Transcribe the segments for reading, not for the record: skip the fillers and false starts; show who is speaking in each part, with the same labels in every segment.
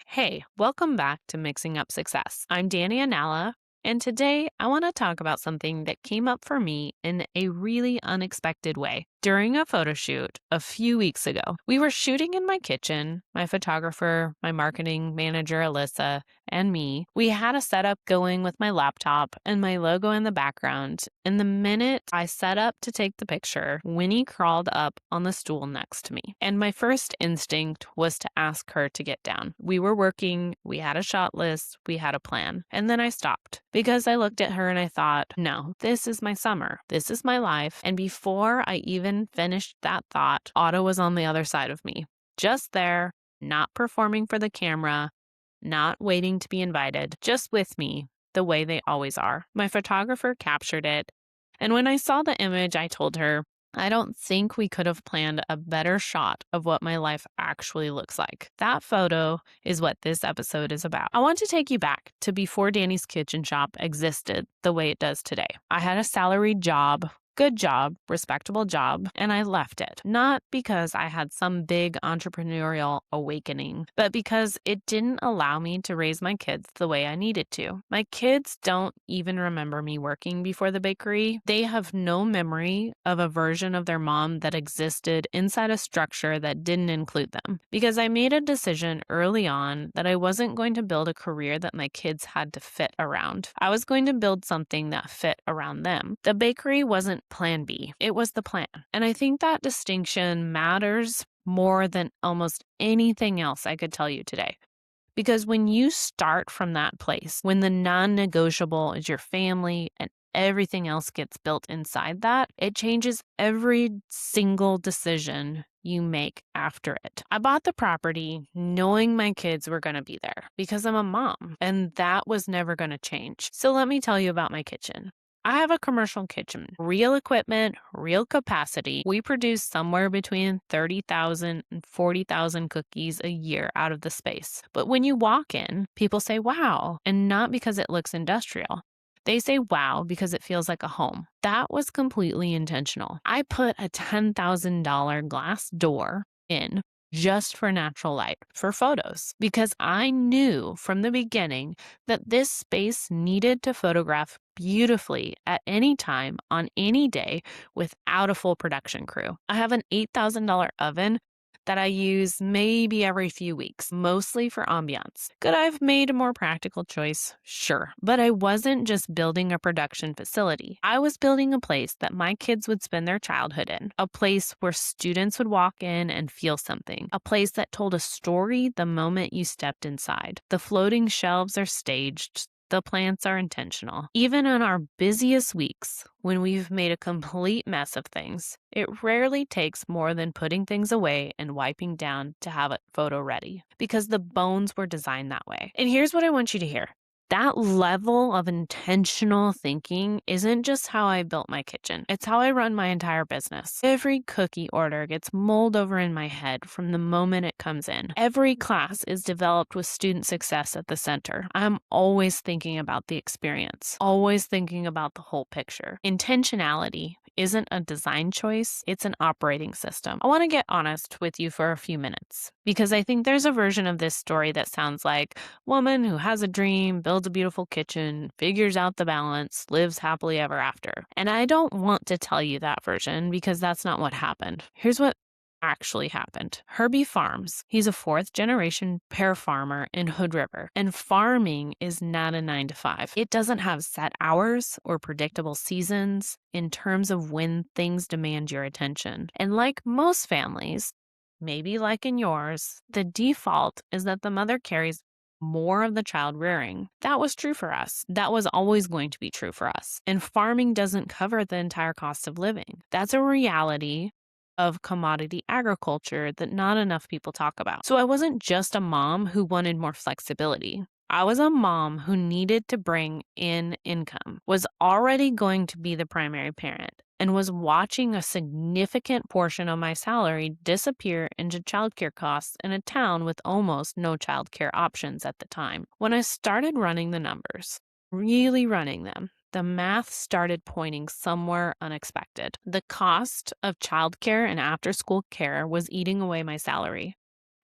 Speaker 1: Hey, welcome back to Mixing Up Success. I'm Dani Anala, and today I want to talk about something that came up for me in a really unexpected way. During a photo shoot a few weeks ago, we were shooting in my kitchen, my photographer, my marketing manager, Alyssa, and me. We had a setup going with my laptop and my logo in the background. And the minute I set up to take the picture, Winnie crawled up on the stool next to me. And my first instinct was to ask her to get down. We were working, we had a shot list, we had a plan. And then I stopped because I looked at her and I thought, no, this is my summer. This is my life. And before I even finished that thought, Otto was on the other side of me, just there, not performing for the camera, not waiting to be invited, just with me, the way they always are. My photographer captured it. And when I saw the image, I told her, I don't think we could have planned a better shot of what my life actually looks like. That photo is what this episode is about. I want to take you back to before Dani's Kitchen Shop existed the way it does today. I had a salaried job. Good job, respectable job, and I left it. Not because I had some big entrepreneurial awakening, but because it didn't allow me to raise my kids the way I needed to. My kids don't even remember me working before the bakery. They have no memory of a version of their mom that existed inside a structure that didn't include them. Because I made a decision early on that I wasn't going to build a career that my kids had to fit around. I was going to build something that fit around them. The bakery wasn't plan B. It was the plan. And I think that distinction matters more than almost anything else I could tell you today. Because when you start from that place, when the non-negotiable is your family and everything else gets built inside that, it changes every single decision you make after it. I bought the property knowing my kids were going to be there because I'm a mom, and that was never going to change. So let me tell you about my kitchen. I have a commercial kitchen, real equipment, real capacity. We produce somewhere between 30,000 and 40,000 cookies a year out of the space. But when you walk in, people say, wow, and not because it looks industrial. They say, wow, because it feels like a home. That was completely intentional. I put a $10,000 glass door in just for natural light, for photos, because I knew from the beginning that this space needed to photograph beautifully at any time on any day without a full production crew. I have an $8,000 oven that I use maybe every few weeks, mostly for ambiance. Could I have made a more practical choice? Sure. But I wasn't just building a production facility. I was building a place that my kids would spend their childhood in, a place where students would walk in and feel something, a place that told a story the moment you stepped inside. The floating shelves are staged. The plants are intentional. Even on our busiest weeks, when we've made a complete mess of things, it rarely takes more than putting things away and wiping down to have it photo ready, because the bones were designed that way. And here's what I want you to hear. That level of intentional thinking isn't just how I built my kitchen. It's how I run my entire business. Every cookie order gets mulled over in my head from the moment it comes in. Every class is developed with student success at the center. I'm always thinking about the experience, always thinking about the whole picture. Intentionality isn't a design choice, it's an operating system. I want to get honest with you for a few minutes because I think there's a version of this story that sounds like woman who has a dream, builds a beautiful kitchen, figures out the balance, lives happily ever after. And I don't want to tell you that version because that's not what happened. Here's what actually happened. Herbie farms. He's a fourth generation pear farmer in Hood River. And farming is not a 9 to 5. It doesn't have set hours or predictable seasons in terms of when things demand your attention. And like most families, maybe like in yours, the default is that the mother carries more of the child rearing. That was true for us. That was always going to be true for us. And farming doesn't cover the entire cost of living. That's a reality of commodity agriculture that not enough people talk about. So I wasn't just a mom who wanted more flexibility. I was a mom who needed to bring in income, was already going to be the primary parent, and was watching a significant portion of my salary disappear into childcare costs in a town with almost no childcare options at the time. When I started running the numbers, really running them, the math started pointing somewhere unexpected. The cost of childcare and after-school care was eating away my salary.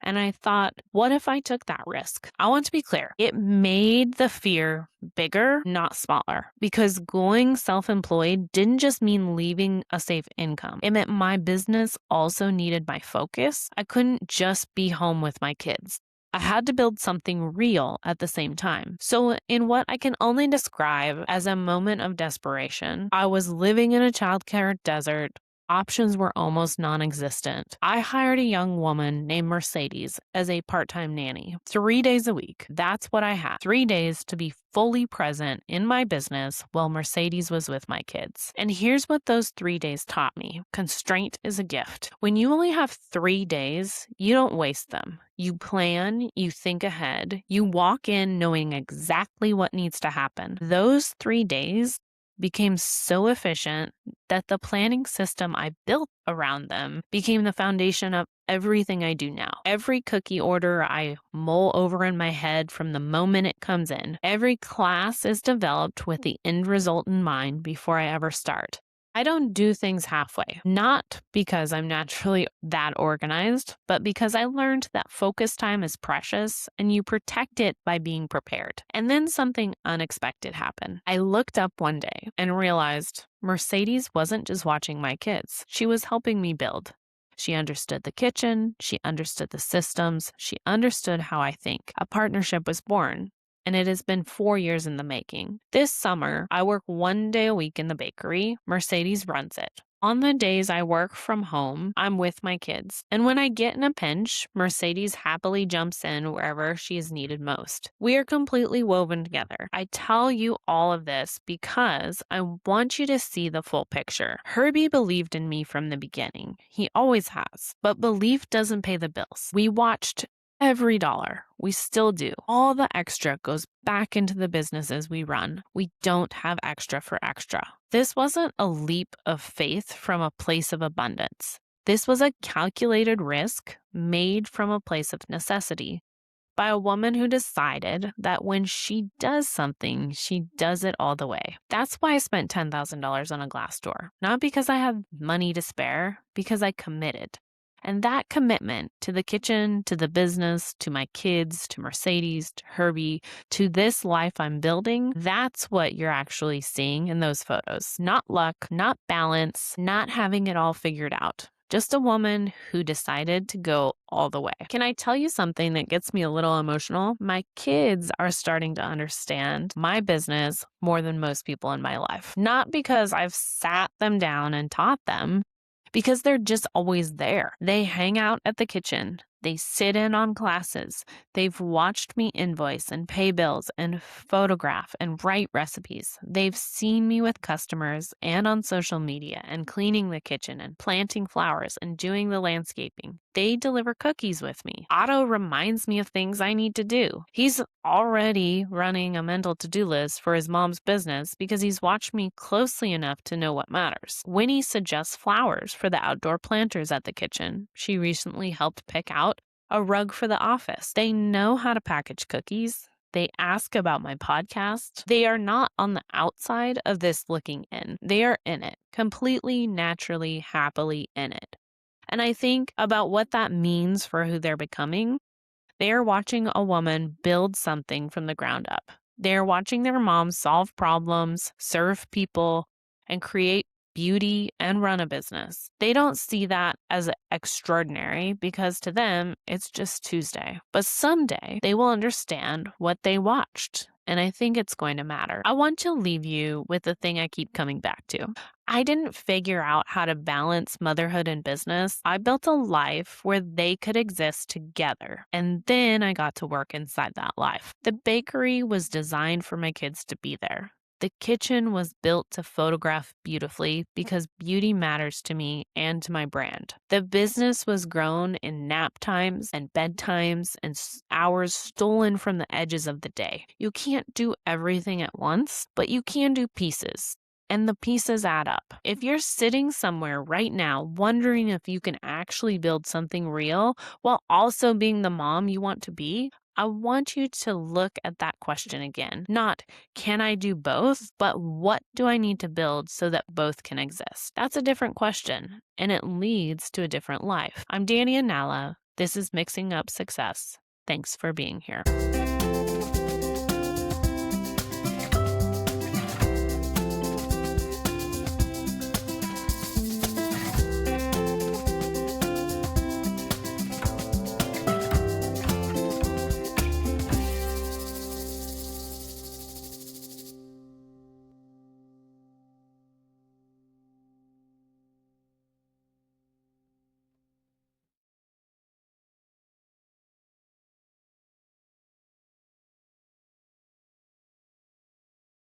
Speaker 1: And I thought, what if I took that risk? I want to be clear. It made the fear bigger, not smaller, because going self-employed didn't just mean leaving a safe income. It meant my business also needed my focus. I couldn't just be home with my kids. I had to build something real at the same time. So, in what I can only describe as a moment of desperation, I was living in a childcare desert. Options were almost non existent. I hired a young woman named Mercedes as a part time nanny, 3 days a week. That's what I had, 3 days to be fully present in my business while Mercedes was with my kids. And here's what those 3 days taught me: constraint is a gift. When you only have 3 days, you don't waste them. You plan, you think ahead, you walk in knowing exactly what needs to happen. Those 3 days became so efficient that the planning system I built around them became the foundation of everything I do now. Every cookie order I mull over in my head from the moment it comes in. Every class is developed with the end result in mind before I ever start. I don't do things halfway, not because I'm naturally that organized, but because I learned that focus time is precious and you protect it by being prepared. And then something unexpected happened. I looked up one day and realized Mercedes wasn't just watching my kids. She was helping me build. She understood the kitchen, she understood the systems, she understood how I think. A partnership was born. And it has been 4 years in the making. This summer, I work 1 day a week in the bakery. Mercedes runs it. On the days I work from home, I'm with my kids. And when I get in a pinch, Mercedes happily jumps in wherever she is needed most. We are completely woven together. I tell you all of this because I want you to see the full picture. Herbie believed in me from the beginning. He always has. But belief doesn't pay the bills. We watched every dollar. We still do. All the extra goes back into the businesses we run. We don't have extra for extra. This wasn't a leap of faith from a place of abundance. This was a calculated risk made from a place of necessity by a woman who decided that when she does something, she does it all the way. That's why I spent $10,000 on a glass door. Not because I had money to spare, because I committed. And that commitment to the kitchen, to the business, to my kids, to Mercedes, to Herbie, to this life I'm building, that's what you're actually seeing in those photos. Not luck, not balance, not having it all figured out. Just a woman who decided to go all the way. Can I tell you something that gets me a little emotional? My kids are starting to understand my business more than most people in my life. Not because I've sat them down and taught them, because they're just always there. They hang out at the kitchen. They sit in on classes. They've watched me invoice and pay bills and photograph and write recipes. They've seen me with customers and on social media and cleaning the kitchen and planting flowers and doing the landscaping. They deliver cookies with me. Otto reminds me of things I need to do. He's already running a mental to-do list for his mom's business because he's watched me closely enough to know what matters. Winnie suggests flowers for the outdoor planters at the kitchen. She recently helped pick out a rug for the office. They know how to package cookies. They ask about my podcast. They are not on the outside of this looking in. They are in it, completely, naturally, happily in it. And I think about what that means for who they're becoming. They are watching a woman build something from the ground up. They are watching their mom solve problems, serve people, and create beauty and run a business. They don't see that as extraordinary because to them, it's just Tuesday. But someday they will understand what they watched. And I think it's going to matter. I want to leave you with the thing I keep coming back to. I didn't figure out how to balance motherhood and business. I built a life where they could exist together. And then I got to work inside that life. The bakery was designed for my kids to be there. The kitchen was built to photograph beautifully because beauty matters to me and to my brand. The business was grown in nap times and bedtimes and hours stolen from the edges of the day. You can't do everything at once, but you can do pieces. And the pieces add up. If you're sitting somewhere right now wondering if you can actually build something real while also being the mom you want to be, I want you to look at that question again. Not, can I do both? But what do I need to build so that both can exist? That's a different question, and it leads to a different life. I'm Dani Anala. This is Mixing Up Success. Thanks for being here.